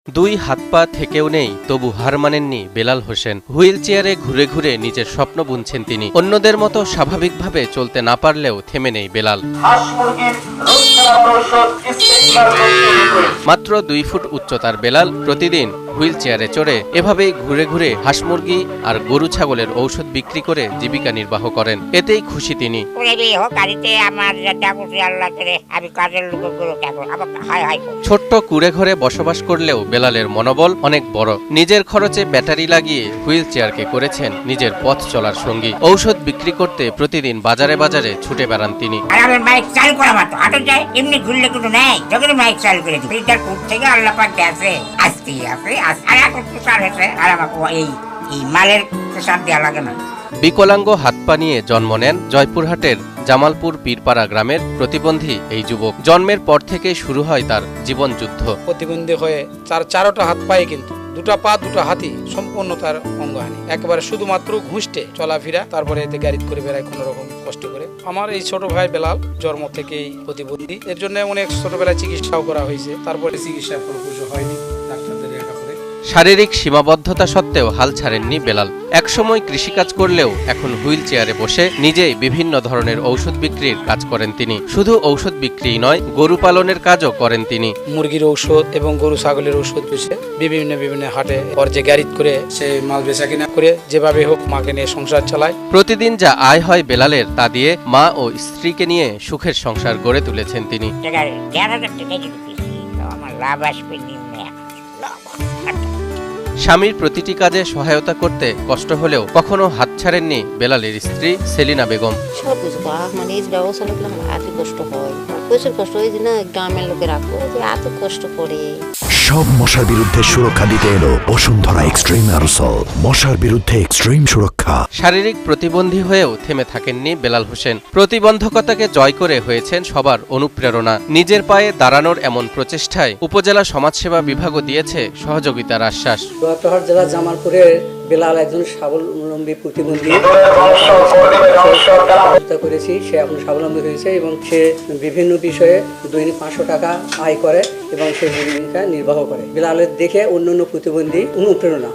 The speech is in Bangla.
দুই হাত পা থেকেও নেই, তবু হার মানেননি বেলাল হোসেন। হুইল চেয়ারে ঘুরে ঘুরে নিজের স্বপ্ন বুনছেন তিনি। অন্যদের মতো স্বাভাবিকভাবে চলতে না পারলেও থেমে নেই বেলাল। মাত্র 2 ফুট উচ্চতার বেলাল প্রতিদিন হুইল চেয়ারে চড়ে এভাবেই ঘুরে ঘুরে হাঁস মুরগি আর গরু ছাগলের ঔষধ বিক্রি করে জীবিকা নির্বাহ করেন। এতেই খুশি তিনি। ছোট্ট কুড়ে ঘরে বসবাস করলেও বেলালের মনোবল অনেক বড়। নিজের খরচে ব্যাটারি লাগিয়ে হুইল চেয়ারকে করেছেন নিজের পথ চলার সঙ্গী। ঔষধ বিক্রি করতে প্রতিদিন বাজারে বাজারে ছুটে বেড়ান তিনি। বিকলাঙ্গ হাত পা নিয়ে জন্ম নেন জয়পুরহাটের জামালপুর পীরপাড়া গ্রামের প্রতিবন্ধী এই যুবক। জন্মের পর থেকে শুরু হয় তার জীবন যুদ্ধ। প্রতিবন্ধী হয়ে চারোটা হাত পায়ে কিন্তু দুটা পা দুটা হাতি সম্পূর্ণ তার অঙ্গহানি, একেবারে শুধুমাত্র ঘুষটে চলাফেরা, তারপরে এতে গাড়ি করে বেড়ায় কোনো রকম কষ্ট করে। আমার এই ছোট ভাই বেলাল জন্ম থেকেই প্রতিবন্ধী, এর জন্য অনেক ছোটবেলায় চিকিৎসাও করা হয়েছে, তারপরে চিকিৎসা ফলপ্রসূ হয়নি, ডাক্তারদের দেখা করে। শারীরিক সীমাবদ্ধতা সত্ত্বেও হাল ছাড়েননি বেলাল। একসময় কৃষিকাজ করলেও এখন হুইল চেয়ারে বসে নিজেই বিভিন্ন ধরনের ঔষধ বিক্রির কাজ করেন তিনি। শুধু ঔষধ বিক্রি নয়, গরু পালনের কাজও করেন তিনি। মুরগির ঔষধ এবং গরু ছাগলের ঔষধ বেছে বিভিন্ন হাটে যে গাড়ি করে সে মাল বেচা কিনা করে যেভাবে হোক মাকে নিয়ে সংসার চালায়। প্রতিদিন যা আয় হয় বেলালের, তা দিয়ে মা ও স্ত্রীকে নিয়ে সুখের সংসার গড়ে তুলেছেন তিনি। স্বামীর প্রতিটি কাজে সহায়তা করতে কষ্ট হলেও কখনো হাত ছাড়েননি বেলালের স্ত্রী সেলিনা বেগম। সবকিছু মানে এই ব্যবস্থা লাগলে আমার এত কষ্ট হয়, প্রচুর কষ্ট হয় যে না গ্রামের লোকে রাখবো এত কষ্ট করে। সব মশার বিরুদ্ধে সুরক্ষা দিতে এলো বসুন্ধরা এক্সট্রিম অ্যারোসল, মশার বিরুদ্ধে এক্সট্রিম সুরক্ষা। শারীরিক প্রতিবন্ধী হয়েও থেমে থাকেননি বেলাল হোসেন। প্রতিবন্ধকতাকে জয় করে হয়েছেন সবার অনুপ্রেরণা। নিজের পায়ে দাঁড়ানোর এমন প্রচেষ্টায় উপজেলা সমাজসেবা বিভাগও দিয়েছে সহযোগিতার আশ্বাস। জয়পুরহাট জেলার জামালপুরে বেলাল একজন স্বাবলম্বী প্রতিবন্ধী করেছি, সে এখন স্বাবলম্বী হয়েছে এবং সে বিভিন্ন বিষয়ে দৈনিক 500 টাকা আয় করে এবং সে জীবিকা নির্বাহ করে। বেলালের দেখে অন্যান্য প্রতিবন্ধী অনুপ্রেরণা।